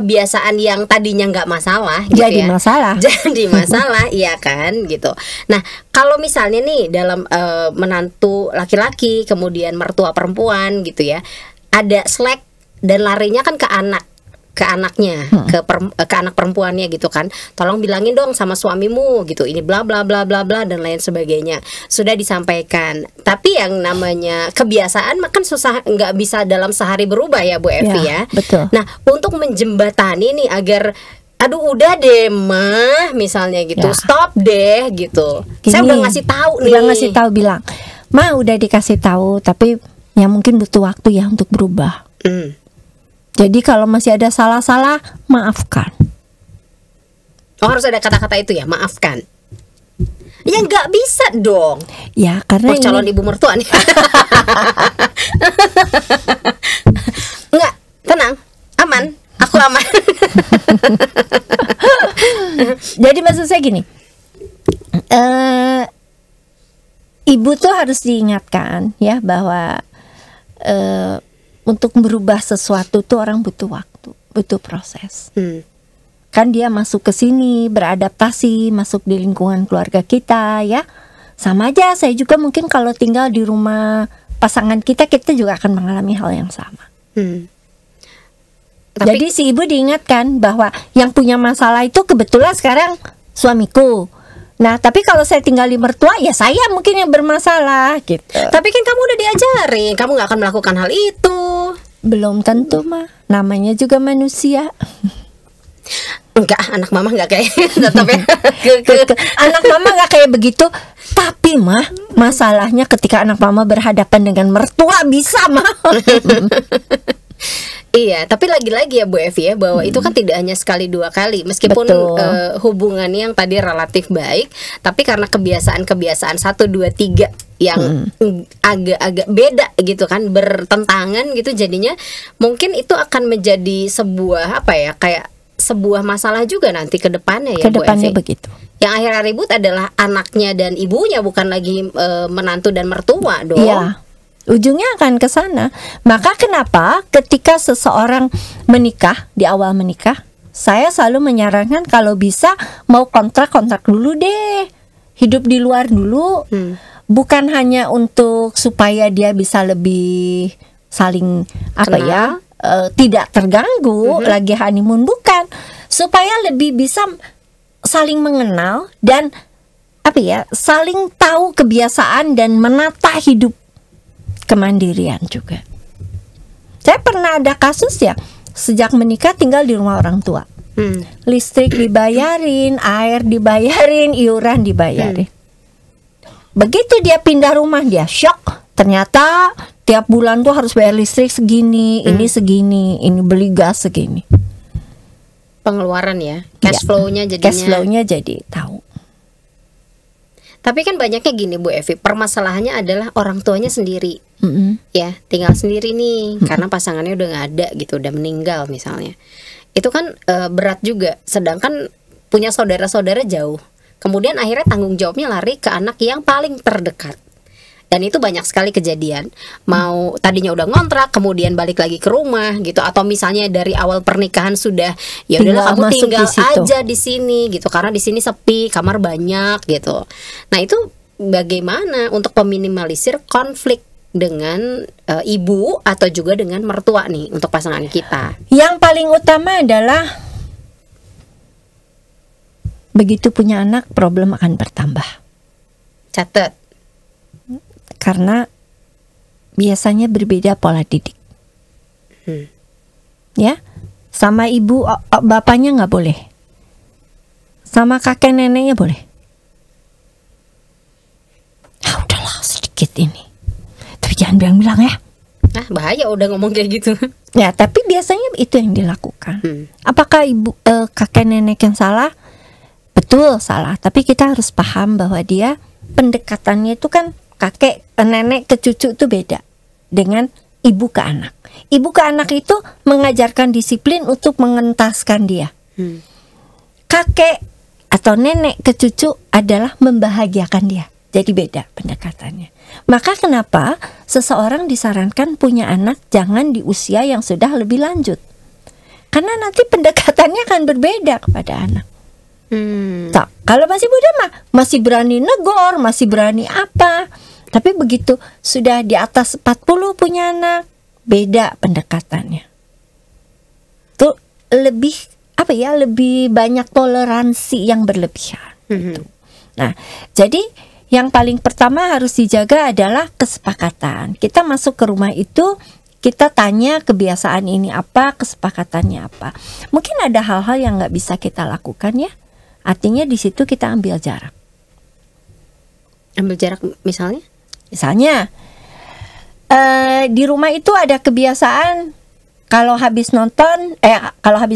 yang tadinya nggak masalah gitu jadi ya. masalah. Jadi masalah, iya kan gitu. Nah kalau misalnya nih dalam menantu laki-laki kemudian mertua perempuan gitu ya, ada slack dan larinya kan ke anaknya, ke anak perempuannya gitu kan. Tolong bilangin dong sama suamimu gitu, ini bla bla bla bla bla dan lain sebagainya. Sudah disampaikan. Tapi yang namanya kebiasaan makan susah, nggak bisa dalam sehari berubah ya Bu Evi ya. Betul. Nah untuk menjembatani nih agar aduh udah deh mah misalnya gitu, stop deh gitu. Gini, saya udah ngasih tahu nih. Udah ngasih tahu, bilang, "Ma, udah dikasih tahu, tapi ya mungkin butuh waktu ya untuk berubah." Jadi kalau masih ada salah-salah, maafkan. Oh harus ada kata-kata itu ya, maafkan. Ya nggak bisa dong. Ya karena calon ibu mertua nih. Enggak, tenang, aman, aku aman. Jadi maksud saya gini, ibu tuh harus diingatkan ya bahwa untuk merubah sesuatu tuh orang butuh waktu. butuh proses. Hmm. Kan dia masuk ke sini, beradaptasi, masuk di lingkungan keluarga kita ya. Sama aja, saya juga mungkin kalau tinggal di rumah pasangan kita juga akan mengalami hal yang sama. Jadi si ibu diingatkan bahwa yang punya masalah itu kebetulan sekarang suamiku. Nah, tapi kalau saya tinggal di mertua, ya saya mungkin yang bermasalah gitu. Tapi kan kamu udah diajarin, kamu nggak akan melakukan hal itu. Belum tentu mah, namanya juga manusia. Enggak, anak mama nggak kayak tetap ya. Anak mama nggak kayak begitu. Tapi mah masalahnya ketika anak mama berhadapan dengan mertua bisa mah. Iya, tapi lagi-lagi ya Bu Evi ya, bahwa itu kan tidak hanya sekali dua kali. Meskipun hubungannya yang tadi relatif baik, tapi karena kebiasaan-kebiasaan 1, 2, 3 yang agak-agak beda gitu kan, bertentangan gitu, jadinya mungkin itu akan menjadi sebuah apa ya, kayak sebuah masalah juga nanti ke depannya ya Bu Evi. Begitu. Yang akhirnya ribut adalah anaknya dan ibunya, bukan lagi menantu dan mertua dong. Iya. Ujungnya akan ke sana. Maka kenapa ketika seseorang menikah, di awal menikah, saya selalu menyarankan kalau bisa mau kontrak dulu deh. Hidup di luar dulu. Bukan hanya untuk supaya dia bisa lebih saling tidak terganggu lagi honeymoon, bukan. Supaya lebih bisa saling mengenal dan saling tahu kebiasaan dan menata hidup kemandirian juga. Saya pernah ada kasus ya, sejak menikah tinggal di rumah orang tua. Listrik dibayarin, air dibayarin, iuran dibayarin. Begitu dia pindah rumah, dia shock. Ternyata tiap bulan tuh harus bayar listrik segini, ini segini, ini beli gas segini. Pengeluaran ya, cash flow-nya jadinya. Cash flow-nya jadi tahu. Tapi kan banyaknya gini Bu Evi, permasalahannya adalah orang tuanya sendiri. Ya, tinggal sendiri nih, karena pasangannya udah nggak ada gitu, udah meninggal misalnya. Itu kan berat juga. Sedangkan punya saudara-saudara jauh. Kemudian akhirnya tanggung jawabnya lari ke anak yang paling terdekat. Dan itu banyak sekali kejadian. Mau tadinya udah ngontrak, kemudian balik lagi ke rumah gitu, atau misalnya dari awal pernikahan sudah ya udahlah kamu tinggal aja di sini gitu, karena di sini sepi, kamar banyak gitu. Nah, itu bagaimana untuk meminimalisir konflik dengan ibu atau juga dengan mertua nih untuk pasangan kita? Yang paling utama adalah begitu punya anak, problem akan bertambah. Catat. Karena biasanya berbeda pola didik. Ya, sama ibu bapaknya nggak boleh, sama kakek neneknya boleh. Udahlah sedikit ini, tapi jangan bilang-bilang ya. Nah, bahaya udah ngomong kayak gitu. Ya, tapi biasanya itu yang dilakukan. Apakah ibu kakek nenek yang salah? Betul salah, tapi kita harus paham bahwa dia pendekatannya itu kan kakek nenek ke cucu itu beda dengan ibu ke anak. Ibu ke anak itu mengajarkan disiplin untuk mengentaskan dia. Kakek atau nenek ke cucu adalah membahagiakan dia. Jadi beda pendekatannya. Maka kenapa seseorang disarankan punya anak jangan di usia yang sudah lebih lanjut. Karena nanti pendekatannya akan berbeda kepada anak. Kalau masih muda mah masih berani negor, masih berani apa. Tapi begitu sudah di atas 40 punya anak, beda pendekatannya. Tuh lebih lebih banyak toleransi yang berlebihan gitu. Nah, jadi yang paling pertama harus dijaga adalah kesepakatan. Kita masuk ke rumah itu, kita tanya kebiasaan ini apa, kesepakatannya apa. Mungkin ada hal-hal yang nggak bisa kita lakukan ya. Artinya di situ kita ambil jarak. Ambil jarak misalnya? Misalnya di rumah itu ada kebiasaan kalau habis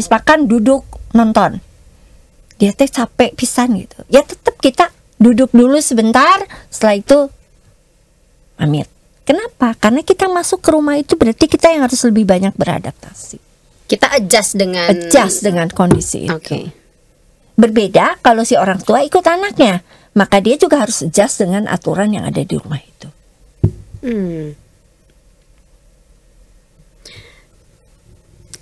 makan duduk nonton. Dia teh capek pisan gitu. Ya tetap kita duduk dulu sebentar, setelah itu pamit. Kenapa? Karena kita masuk ke rumah itu berarti kita yang harus lebih banyak beradaptasi. Kita adjust dengan kondisi itu. Okay. Berbeda kalau si orang tua ikut anaknya, maka dia juga harus adjust dengan aturan yang ada di rumah itu.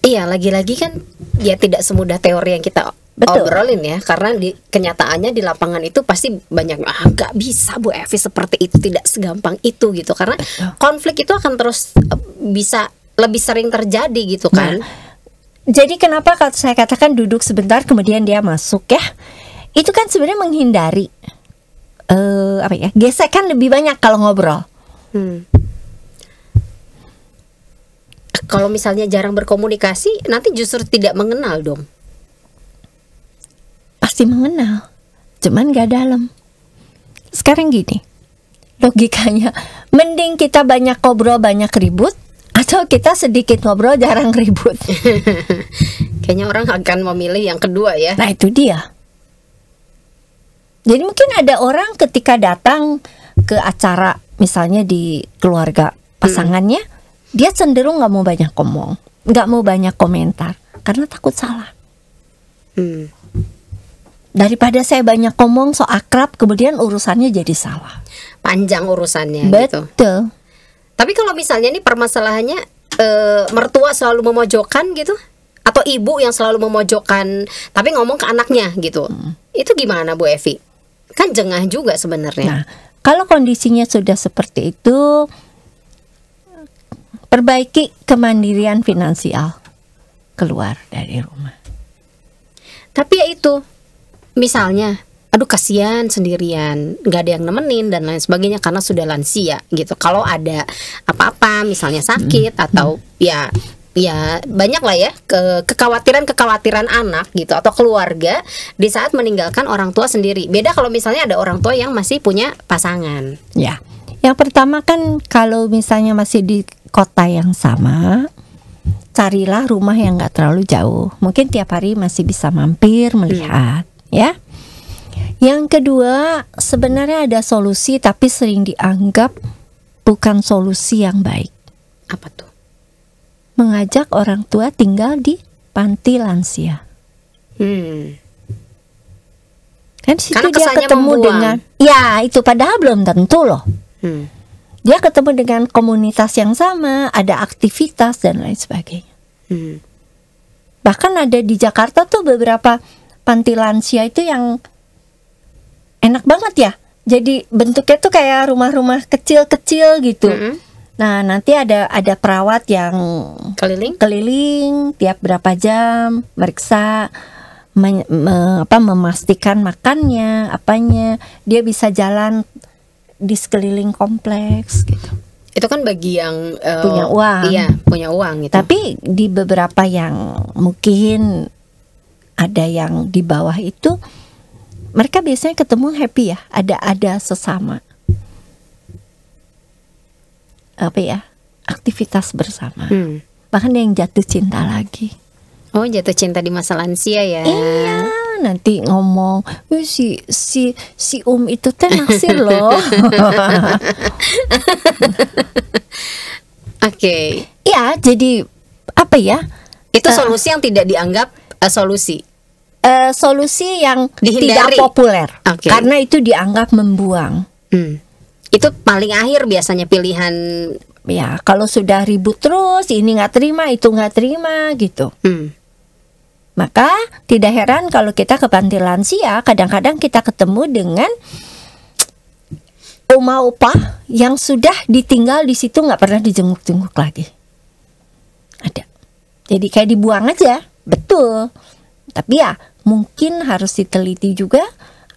Iya, lagi-lagi kan ya tidak semudah teori yang kita Betul. obrolin ya, karena di kenyataannya di lapangan itu pasti banyak nggak bisa Bu Evi seperti itu, tidak segampang itu gitu, karena konflik itu akan terus bisa lebih sering terjadi gitu kan. Jadi kenapa saya katakan duduk sebentar kemudian dia masuk ya? Itu kan sebenarnya menghindari gesekan lebih banyak kalau ngobrol. Kalau misalnya jarang berkomunikasi, nanti justru tidak mengenal dong. Pasti mengenal, cuman gak dalam. Sekarang gini, logikanya, mending kita banyak ngobrol banyak ribut, atau kita sedikit ngobrol jarang ribut. Kayaknya orang akan memilih yang kedua ya. Nah itu dia. Jadi mungkin ada orang ketika datang ke acara misalnya di keluarga pasangannya, dia cenderung nggak mau banyak ngomong, nggak mau banyak komentar karena takut salah. Daripada saya banyak ngomong so akrab, kemudian urusannya jadi salah. Panjang urusannya. Betul. Gitu. Tapi kalau misalnya nih permasalahannya mertua selalu memojokkan gitu, atau ibu yang selalu memojokkan tapi ngomong ke anaknya gitu, itu gimana Bu Evi? Kan jengah juga sebenarnya. Nah, kalau kondisinya sudah seperti itu, perbaiki kemandirian finansial, keluar dari rumah. Tapi ya itu, misalnya, aduh kasihan sendirian, nggak ada yang nemenin dan lain sebagainya karena sudah lansia gitu. Kalau ada apa-apa, misalnya sakit atau ya banyak lah ya kekhawatiran anak gitu atau keluarga di saat meninggalkan orang tua sendiri. Beda kalau misalnya ada orang tua yang masih punya pasangan. Ya, yang pertama kan kalau misalnya masih di kota yang sama, carilah rumah yang nggak terlalu jauh. Mungkin tiap hari masih bisa mampir melihat, ya. Yang kedua, sebenarnya ada solusi tapi sering dianggap bukan solusi yang baik. Apa tuh? Mengajak orang tua tinggal di panti lansia. Kan situ Karena dia kesannya ketemu membuang. dengan, ya itu padahal belum tentu loh. Dia ketemu dengan komunitas yang sama, ada aktivitas dan lain sebagainya. Bahkan ada di Jakarta tuh beberapa panti lansia itu yang enak banget ya. Jadi bentuknya tuh kayak rumah-rumah kecil-kecil gitu. Nah nanti ada perawat yang keliling tiap berapa jam, meriksa, memastikan makannya, apanya, dia bisa jalan di sekeliling kompleks gitu. Itu kan bagi yang punya uang. Iya, punya uang gitu. Tapi di beberapa yang mungkin ada yang di bawah itu, mereka biasanya ketemu happy ya, ada sesama aktivitas bersama. Bahkan ada yang jatuh cinta lagi. Oh, jatuh cinta di masa lansia ya. Iya, nanti ngomong, si itu teh naksir loh. Oke. Ya, jadi apa ya? Itu solusi yang tidak dianggap solusi. Solusi yang Dihindari. tidak populer, Oke. karena itu dianggap membuang. Itu paling akhir biasanya pilihan. Ya, kalau sudah ribut terus, ini nggak terima, itu nggak terima gitu. Maka tidak heran kalau kita ke panti lansia, kadang-kadang kita ketemu dengan oma opa yang sudah ditinggal di situ, nggak pernah dijenguk-jenguk lagi. Ada. Jadi kayak dibuang aja, betul. Tapi ya mungkin harus diteliti juga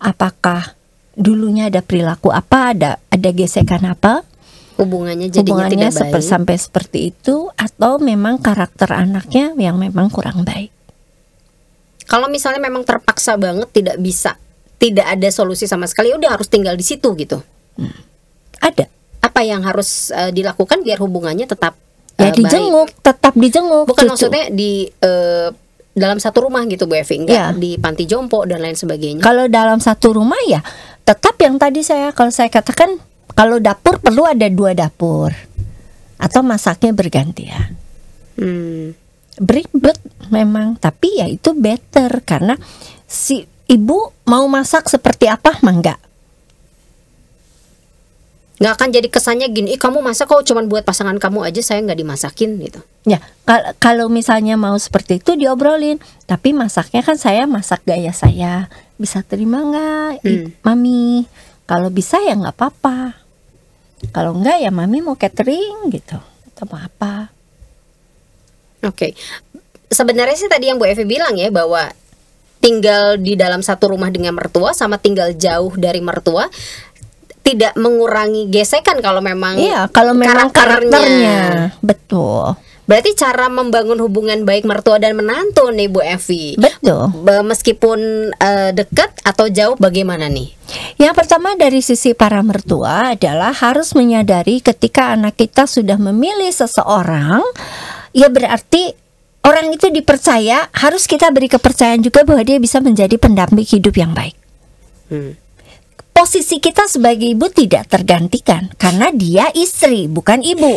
apakah dulunya ada perilaku apa, ada gesekan apa, Hubungannya jadinya tidak baik. sampai seperti itu, atau memang karakter anaknya yang memang kurang baik. Kalau misalnya memang terpaksa banget tidak ada solusi sama sekali, udah harus tinggal di situ gitu. Ada. Apa yang harus dilakukan biar hubungannya tetap Ya dijenguk, tetap dijenguk. Bukan cucu. maksudnya di dalam satu rumah gitu Bu Evi, enggak Ya. di panti jompo dan lain sebagainya. Kalau dalam satu rumah ya tetap yang tadi kalau saya katakan, kalau dapur perlu ada 2 dapur atau masaknya bergantian. Beribet memang, tapi ya itu better karena si ibu mau masak seperti apa mah enggak. Nggak akan jadi kesannya gini, ih kamu masak kok cuman buat pasangan kamu aja, saya nggak dimasakin gitu. Ya, kalau misalnya mau seperti itu diobrolin. Tapi masaknya kan saya masak gaya saya. Bisa terima nggak, Mami? Kalau bisa ya nggak apa-apa. Kalau enggak ya Mami mau catering gitu atau mau apa. Oke. Sebenarnya sih tadi yang Bu Evi bilang ya, bahwa tinggal di dalam satu rumah dengan mertua sama tinggal jauh dari mertua tidak mengurangi gesekan kalau memang Iya, kalau memang karakternya. Betul. Berarti cara membangun hubungan baik mertua dan menantu nih Bu Evi. Betul. Meskipun dekat atau jauh bagaimana nih? Yang pertama dari sisi para mertua adalah harus menyadari ketika anak kita sudah memilih seseorang, ya berarti orang itu dipercaya, harus kita beri kepercayaan juga bahwa dia bisa menjadi pendamping hidup yang baik. Posisi kita sebagai ibu tidak tergantikan karena dia istri, bukan ibu.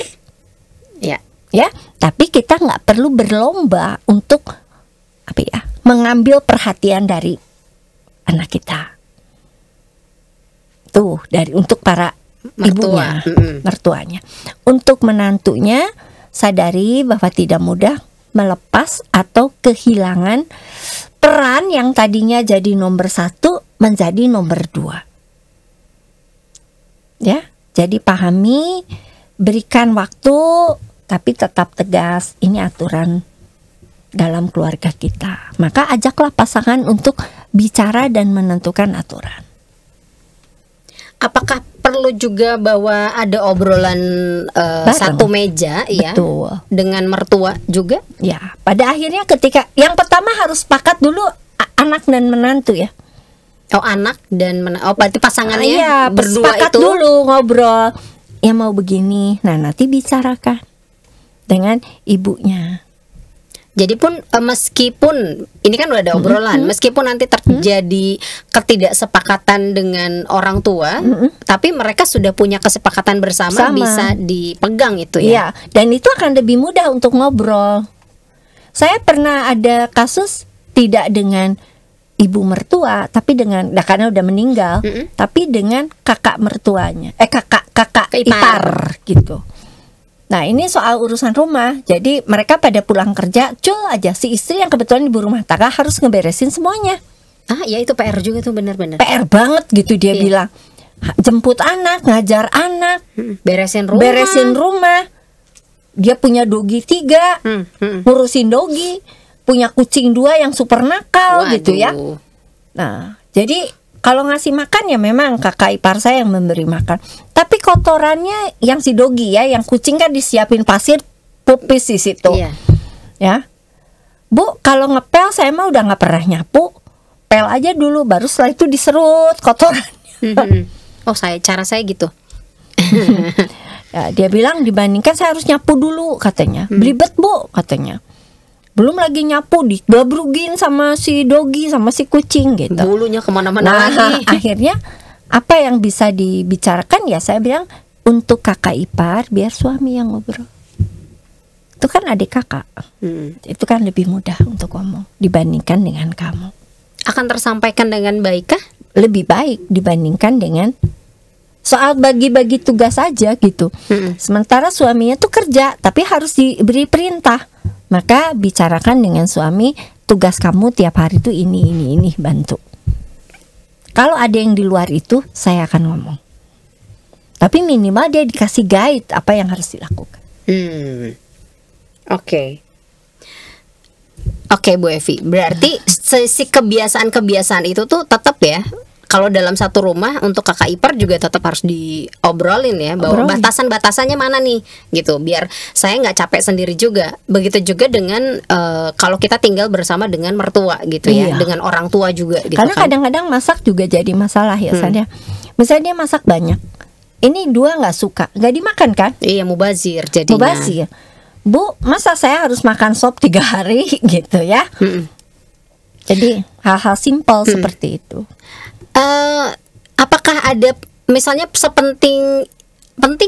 Ya, tapi kita nggak perlu berlomba untuk mengambil perhatian dari anak kita. Tuh, untuk para ibunya, mertuanya. Untuk menantunya, sadari bahwa tidak mudah melepas atau kehilangan peran yang tadinya jadi nomor 1 menjadi nomor 2. Ya, jadi pahami, berikan waktu, tapi tetap tegas. Ini aturan dalam keluarga kita. Maka ajaklah pasangan untuk bicara dan menentukan aturan. Apakah perlu juga bahwa ada obrolan satu meja, Betul. ya, dengan mertua juga? Ya, pada akhirnya ketika yang pertama harus sepakat dulu anak dan menantu ya. Oh, anak dan berarti pasangannya Iya, berdua sepakat itu dulu ngobrol. Ya mau begini. Nah, nanti bicarakan dengan ibunya. Jadi pun meskipun ini kan udah ada obrolan, meskipun nanti terjadi ketidaksepakatan dengan orang tua, tapi mereka sudah punya kesepakatan bersama, bisa dipegang itu ya. Iya, dan itu akan lebih mudah untuk ngobrol. Saya pernah ada kasus tidak dengan ibu mertua, tapi dengan, karena udah meninggal, tapi dengan kakak mertuanya, kakak ipar gitu. Nah, ini soal urusan rumah. Jadi mereka pada pulang kerja, cul aja si istri yang kebetulan ibu rumah tangga harus ngeberesin semuanya. Ah, ya itu PR juga tuh, benar-benar. PR banget gitu dia bilang. Jemput anak, ngajar anak, beresin rumah. Dia punya dogi 3, ngurusin dogi, punya kucing 2 yang super nakal. Waduh. Gitu ya. Nah, jadi kalau ngasih makan ya memang kakak ipar saya yang memberi makan. Tapi kotorannya yang si dogi ya, yang kucing kan disiapin pasir, pupis di situ. Iya. Ya. Bu, kalau ngepel saya mah udah nggak pernah nyapu. Pel aja dulu, baru setelah itu diserut kotorannya. Oh, cara saya gitu. Ya, dia bilang dibandingkan saya harus nyapu dulu katanya. Belibet Bu katanya. Belum lagi nyapu digabrugin sama si dogi sama si kucing gitu. Bulunya kemana-mana lagi. Akhirnya apa yang bisa dibicarakan ya saya bilang untuk kakak ipar biar suami yang ngobrol. Itu kan adik kakak. Itu kan lebih mudah untuk ngomong dibandingkan dengan kamu. Akan tersampaikan dengan baik kah? Lebih baik dibandingkan dengan soal bagi-bagi tugas aja gitu. Sementara suaminya tuh kerja tapi harus diberi perintah. Maka bicarakan dengan suami, tugas kamu tiap hari itu ini bantu. Kalau ada yang di luar itu, saya akan ngomong. Tapi minimal dia dikasih guide apa yang harus dilakukan. Oke, Bu Evi. Berarti si kebiasaan itu tuh tetap ya. Kalau dalam satu rumah untuk kakak ipar juga tetap harus diobrolin ya, bahwa batasan-batasannya mana nih gitu, biar saya nggak capek sendiri juga. Begitu juga dengan kalau kita tinggal bersama dengan mertua gitu ya, dengan orang tua juga gitu. Karena kadang-kadang masak juga jadi masalah ya, misalnya dia masak banyak, ini 2 nggak suka, nggak dimakan kan? Iya, mubazir jadinya. Mubazir. Bu, masa saya harus makan sop 3 hari gitu ya? Jadi hal-hal simpel seperti itu. Apakah ada misalnya penting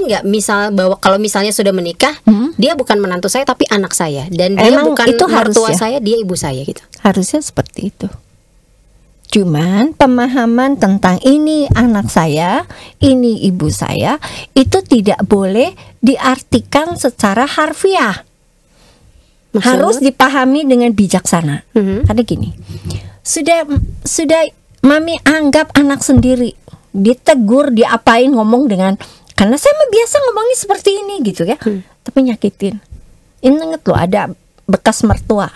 nggak misal bahwa kalau misalnya sudah menikah, dia bukan menantu saya tapi anak saya, dan dia bukan itu mertua harusnya. saya, dia ibu saya gitu. Harusnya seperti itu. Cuman pemahaman tentang ini anak saya, ini ibu saya, itu tidak boleh diartikan secara harfiah. Maksudnya? Harus dipahami dengan bijaksana. Karena gini, sudah mami anggap anak sendiri, ditegur, diapain, ngomong dengan, karena saya mah biasa ngomongnya seperti ini gitu ya, tapi nyakitin. Ingat loh, ada bekas mertua.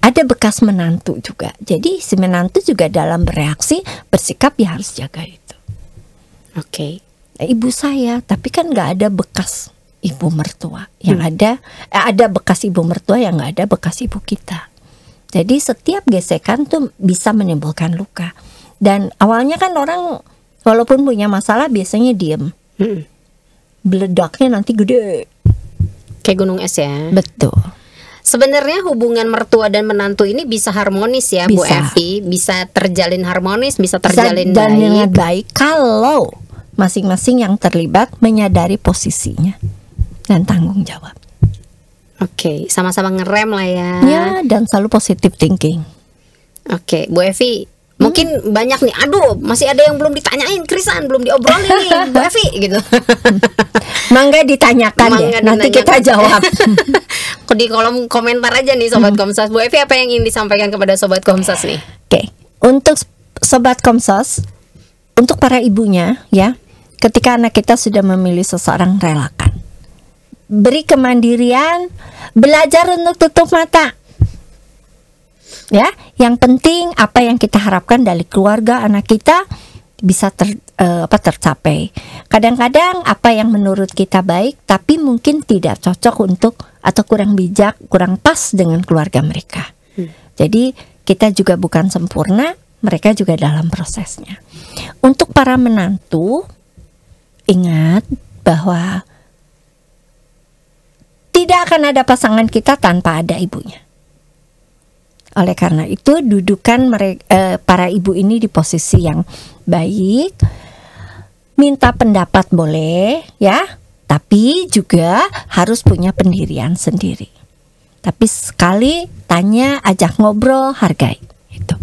Ada bekas menantu juga. Jadi si menantu juga dalam bereaksi, bersikap ya harus jaga itu. Oke. Ibu saya, tapi kan nggak ada bekas ibu mertua. Yang ada bekas ibu mertua, yang nggak ada bekas ibu kita. Jadi setiap gesekan tuh bisa menimbulkan luka. Dan awalnya kan orang walaupun punya masalah biasanya diem. Beledaknya nanti gede. Kayak gunung es ya. Betul. Sebenarnya hubungan mertua dan menantu ini bisa harmonis ya, Bu Bisa. Evi. Bisa terjalin harmonis, bisa terjalin dan baik. dengan baik kalau masing-masing yang terlibat menyadari posisinya dan tanggung jawab. Oke, sama-sama ngerem lah ya. Ya, dan selalu positive thinking. Oke, Bu Evi, mungkin banyak nih. Aduh, masih ada yang belum ditanyain, Krisan, belum diobrolin nih, Bu Evi gitu. Mangga ditanyakan Mangga ya, nanti ditanyakan. kita jawab. Di kolom komentar aja nih Sobat Komsas. Bu Evi, apa yang ingin disampaikan kepada Sobat Komsas nih? Oke, untuk Sobat Komsos, untuk para ibunya ya, ketika anak kita sudah memilih seseorang, relakan. Beri kemandirian, belajar untuk tutup mata. Ya, yang penting apa yang kita harapkan dari keluarga anak kita bisa tercapai. Kadang-kadang apa yang menurut kita baik tapi mungkin tidak cocok untuk atau kurang bijak, kurang pas dengan keluarga mereka. Jadi kita juga bukan sempurna, mereka juga dalam prosesnya. Untuk para menantu, ingat bahwa tidak akan ada pasangan kita tanpa ada ibunya. Oleh karena itu, dudukan para ibu ini di posisi yang baik. Minta pendapat boleh ya, tapi juga harus punya pendirian sendiri. Tapi sekali tanya, ajak ngobrol, hargai itu.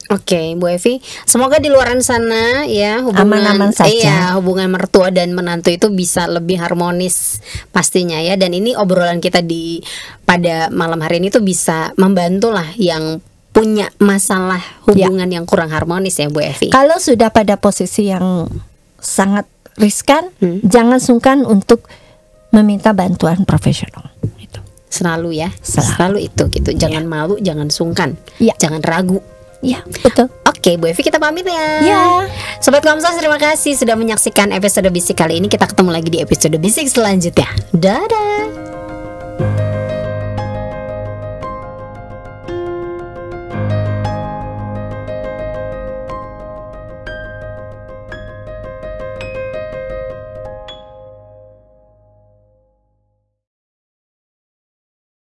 Oke, Bu Evi, semoga di luaran sana ya Aman-aman saja. Iya, hubungan mertua dan menantu itu bisa lebih harmonis pastinya ya. Dan ini obrolan kita pada malam hari ini tuh bisa membantu lah yang punya masalah hubungan yang kurang harmonis ya, Bu Evi. Kalau sudah pada posisi yang sangat riskan, jangan sungkan untuk meminta bantuan profesional. Itu. Selalu ya, Selalu. selalu itu gitu. Jangan malu, jangan sungkan, jangan ragu. Ya, betul. Oke, Bu Evi, kita pamit ya. Ya. Sobat Komsas, terima kasih sudah menyaksikan episode Bisik kali ini. Kita ketemu lagi di episode Bisik selanjutnya. Dadah.